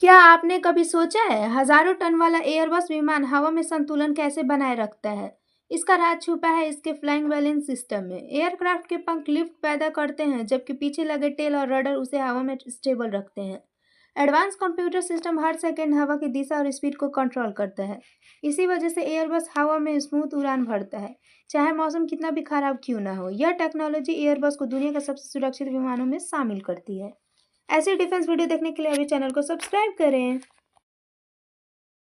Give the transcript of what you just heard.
क्या आपने कभी सोचा है हजारों टन वाला एयरबस विमान हवा में संतुलन कैसे बनाए रखता है? इसका राज छुपा है इसके फ्लाइंग बैलेंस सिस्टम में। एयरक्राफ्ट के पंख लिफ्ट पैदा करते हैं जबकि पीछे लगे टेल और रडर उसे हवा में स्टेबल रखते हैं। एडवांस कंप्यूटर सिस्टम हर सेकंड हवा की दिशा और स्पीड को कंट्रोल करता है। इसी वजह से एयरबस हवा में स्मूथ उड़ान भरता है, चाहे मौसम कितना भी खराब क्यों ना हो। यह टेक्नोलॉजी एयरबस को दुनिया का सबसे सुरक्षित विमानों में शामिल करती है। ऐसे डिफेंस वीडियो देखने के लिए अभी चैनल को सब्सक्राइब करें।